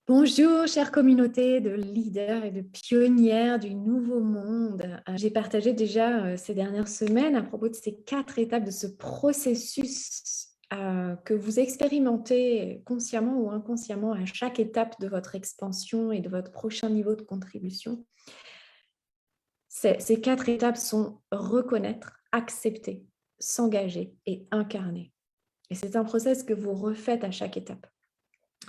Bonjour, chère communauté de leaders et de pionnières du nouveau monde. J'ai partagé déjà ces dernières semaines à propos de ces 4 étapes de ce processus que vous expérimentez consciemment ou inconsciemment à chaque étape de votre expansion et de votre prochain niveau de contribution. Ces 4 étapes sont reconnaître, accepter, s'engager et incarner. Et c'est un process que vous refaites à chaque étape.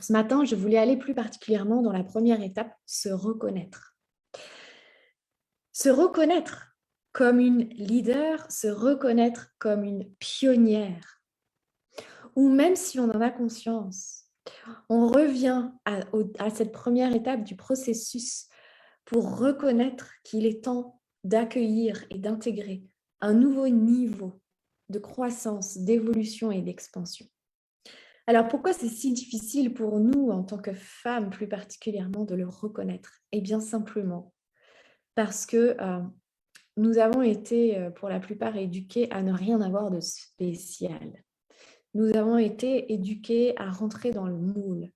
Ce matin, je voulais aller plus particulièrement dans la première étape, se reconnaître. Se reconnaître comme une leader, se reconnaître comme une pionnière. Ou même si on en a conscience, on revient à cette première étape du processus pour reconnaître qu'il est temps d'accueillir et d'intégrer un nouveau niveau de croissance, d'évolution et d'expansion. Alors, pourquoi c'est si difficile pour nous, en tant que femmes plus particulièrement, de le reconnaître? Eh bien, simplement parce que nous avons été, pour la plupart, éduquées à ne rien avoir de spécial. Nous avons été éduquées à rentrer dans le moule,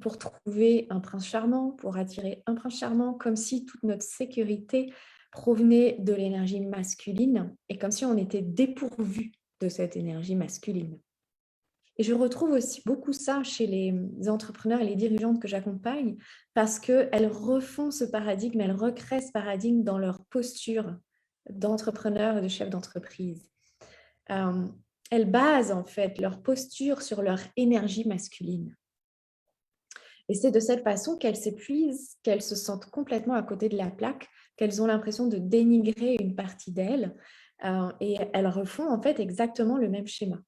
pour trouver un prince charmant, pour attirer un prince charmant, comme si toute notre sécurité provenait de l'énergie masculine et comme si on était dépourvu de cette énergie masculine. Et je retrouve aussi beaucoup ça chez les entrepreneurs et les dirigeantes que j'accompagne parce qu'elles refont ce paradigme, elles recréent ce paradigme dans leur posture d'entrepreneur et de chef d'entreprise. Euh, Elles basent en fait leur posture sur leur énergie masculine. Et c'est de cette façon qu'elles s'épuisent, qu'elles se sentent complètement à côté de la plaque, qu'elles ont l'impression de dénigrer une partie d'elles et elles refont en fait exactement le même schéma.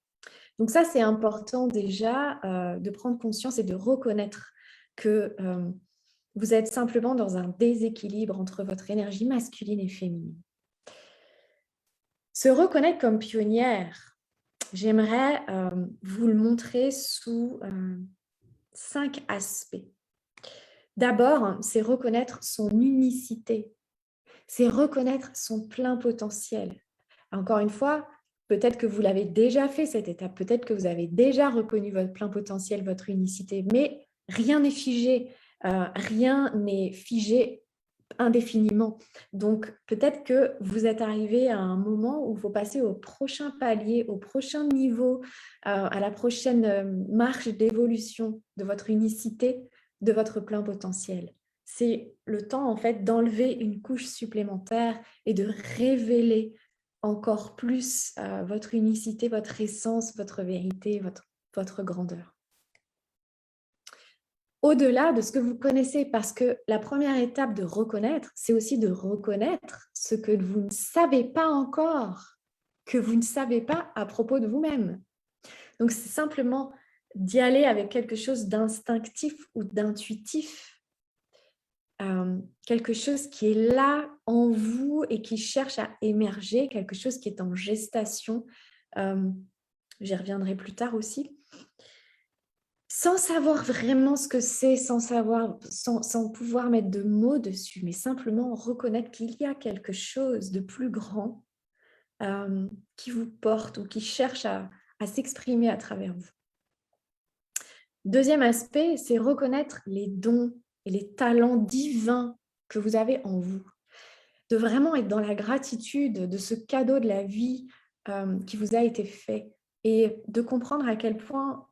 Donc ça, c'est important déjà de prendre conscience et de reconnaître que vous êtes simplement dans un déséquilibre entre votre énergie masculine et féminine. Se reconnaître comme pionnière, j'aimerais vous le montrer sous 5 aspects. D'abord, c'est reconnaître son unicité, c'est reconnaître son plein potentiel. Encore une fois, peut-être que vous l'avez déjà fait cette étape, peut-être que vous avez déjà reconnu votre plein potentiel, votre unicité, mais rien n'est figé, rien n'est figé indéfiniment. Donc, peut-être que vous êtes arrivé à un moment où il faut passer au prochain palier, au prochain niveau, à la prochaine marche d'évolution de votre unicité, de votre plein potentiel. C'est le temps, en fait, d'enlever une couche supplémentaire et de révéler encore plus votre unicité, votre essence, votre vérité, votre grandeur. Au-delà de ce que vous connaissez, parce que la première étape de reconnaître, c'est aussi de reconnaître ce que vous ne savez pas encore, que vous ne savez pas à propos de vous-même. Donc, c'est simplement d'y aller avec quelque chose d'instinctif ou d'intuitif, quelque chose qui est là en vous et qui cherche à émerger, quelque chose qui est en gestation. J'y reviendrai plus tard aussi. Sans savoir vraiment ce que c'est, sans pouvoir mettre de mots dessus, mais simplement reconnaître qu'il y a quelque chose de plus grand qui vous porte ou qui cherche à s'exprimer à travers vous. Deuxième aspect, c'est reconnaître les dons et les talents divins que vous avez en vous. De vraiment être dans la gratitude de ce cadeau de la vie qui vous a été fait et de comprendre à quel point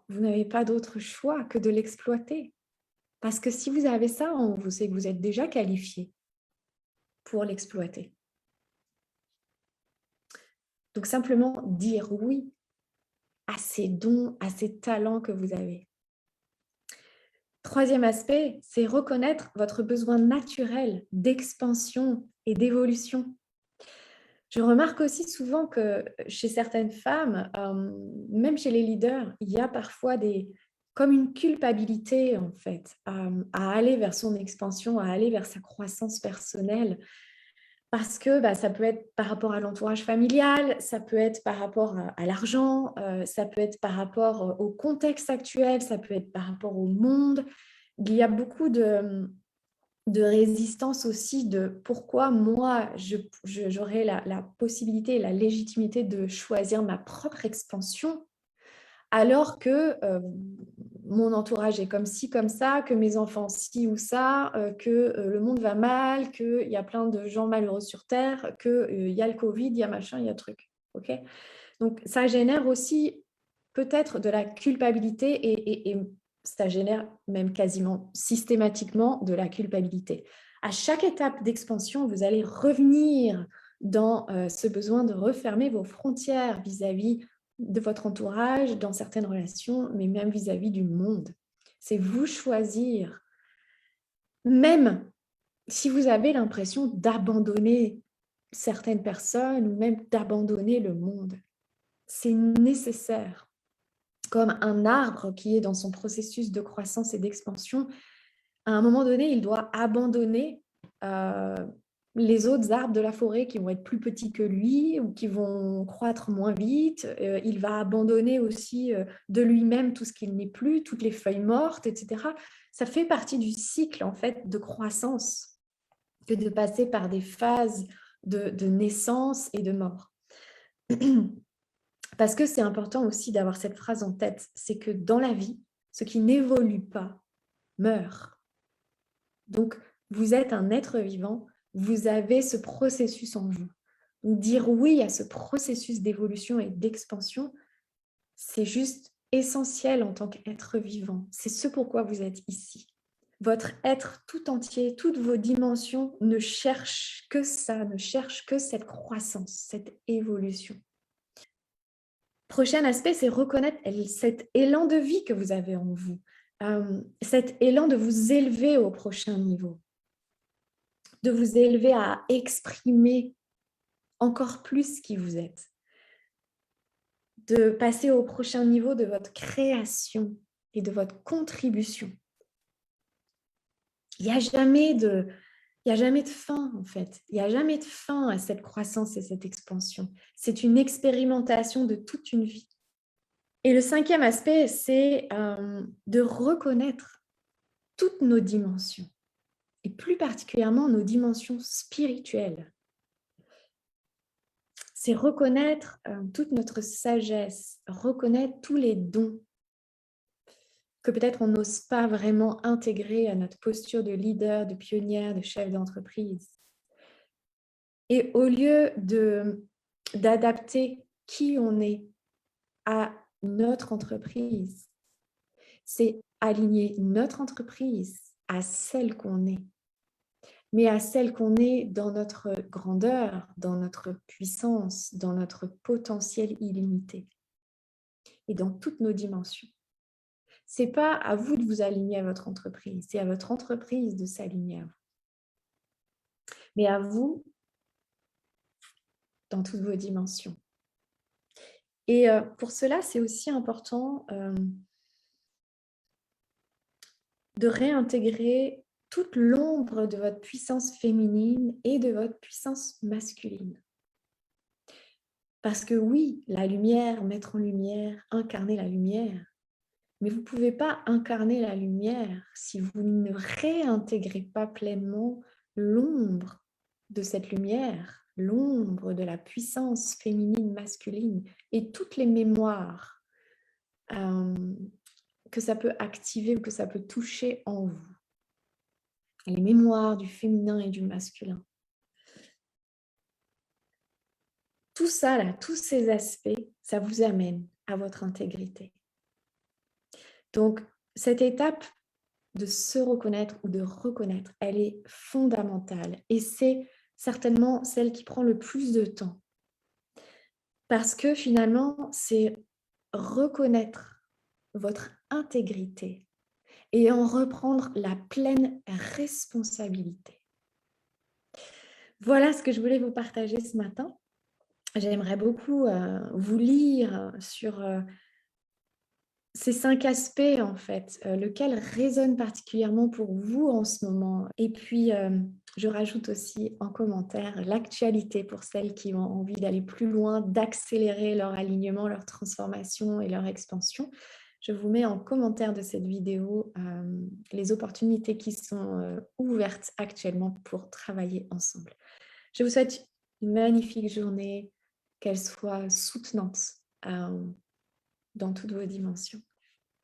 vous n'avez pas d'autre choix que de l'exploiter. Parce que si vous avez ça en vous, c'est que vous êtes déjà qualifié pour l'exploiter. Donc simplement dire oui à ces dons, à ces talents que vous avez. Troisième aspect, c'est reconnaître votre besoin naturel d'expansion et d'évolution. Je remarque aussi souvent que chez certaines femmes, même chez les leaders, il y a parfois comme une culpabilité en fait, à aller vers son expansion, à aller vers sa croissance personnelle. Parce que ça peut être par rapport à l'entourage familial, ça peut être par rapport à l'argent, ça peut être par rapport au contexte actuel, ça peut être par rapport au monde. Il y a beaucoup de résistance aussi de pourquoi moi, j'aurais la possibilité et la légitimité de choisir ma propre expansion, alors que mon entourage est comme ci, comme ça, que mes enfants ci ou ça, que le monde va mal, qu'il y a plein de gens malheureux sur Terre, qu'il y a le Covid, il y a machin, il y a truc. Ok. Donc, ça génère aussi peut-être de la culpabilité et ça génère même quasiment systématiquement de la culpabilité. À chaque étape d'expansion, vous allez revenir dans ce besoin de refermer vos frontières vis-à-vis de votre entourage, dans certaines relations, mais même vis-à-vis du monde. C'est vous choisir, même si vous avez l'impression d'abandonner certaines personnes ou même d'abandonner le monde. C'est nécessaire. Comme un arbre qui est dans son processus de croissance et d'expansion, à un moment donné, il doit abandonner les autres arbres de la forêt qui vont être plus petits que lui ou qui vont croître moins vite. Il va abandonner aussi de lui-même tout ce qu'il n'est plus, toutes les feuilles mortes, etc. Ça fait partie du cycle en fait de croissance que de passer par des phases de naissance et de mort. Parce que c'est important aussi d'avoir cette phrase en tête, c'est que dans la vie, ce qui n'évolue pas meurt. Donc, vous êtes un être vivant, vous avez ce processus en vous. Donc, dire oui à ce processus d'évolution et d'expansion, c'est juste essentiel en tant qu'être vivant. C'est ce pourquoi vous êtes ici. Votre être tout entier, toutes vos dimensions ne cherchent que ça, ne cherchent que cette croissance, cette évolution. Prochain aspect, c'est reconnaître cet élan de vie que vous avez en vous, cet élan de vous élever au prochain niveau, de vous élever à exprimer encore plus qui vous êtes, de passer au prochain niveau de votre création et de votre contribution. Il n'y a jamais de fin, en fait. Il n'y a jamais de fin à cette croissance et cette expansion. C'est une expérimentation de toute une vie. Et le cinquième aspect, c'est de reconnaître toutes nos dimensions, et plus particulièrement nos dimensions spirituelles. C'est reconnaître toute notre sagesse, reconnaître tous les dons que peut-être on n'ose pas vraiment intégrer à notre posture de leader, de pionnière, de chef d'entreprise. Et au lieu d'adapter qui on est à notre entreprise, c'est aligner notre entreprise à celle qu'on est, mais à celle qu'on est dans notre grandeur, dans notre puissance, dans notre potentiel illimité et dans toutes nos dimensions. Ce n'est pas à vous de vous aligner à votre entreprise, c'est à votre entreprise de s'aligner à vous. Mais à vous dans toutes vos dimensions. Et pour cela, c'est aussi important de réintégrer toute l'ombre de votre puissance féminine et de votre puissance masculine. Parce que oui, la lumière, mettre en lumière, incarner la lumière, mais vous ne pouvez pas incarner la lumière si vous ne réintégrez pas pleinement l'ombre de cette lumière, l'ombre de la puissance féminine, masculine et toutes les mémoires que ça peut activer ou que ça peut toucher en vous. Les mémoires du féminin et du masculin. Tout ça, là, tous ces aspects, ça vous amène à votre intégrité. Donc, cette étape de se reconnaître ou de reconnaître, elle est fondamentale et c'est certainement celle qui prend le plus de temps. Parce que finalement, c'est reconnaître votre intégrité et en reprendre la pleine responsabilité. Voilà ce que je voulais vous partager ce matin. J'aimerais beaucoup vous lire sur ces 5 aspects, en fait, lequel résonne particulièrement pour vous en ce moment. Et puis, je rajoute aussi en commentaire l'actualité pour celles qui ont envie d'aller plus loin, d'accélérer leur alignement, leur transformation et leur expansion. Je vous mets en commentaire de cette vidéo les opportunités qui sont ouvertes actuellement pour travailler ensemble. Je vous souhaite une magnifique journée, qu'elle soit soutenante dans toutes vos dimensions.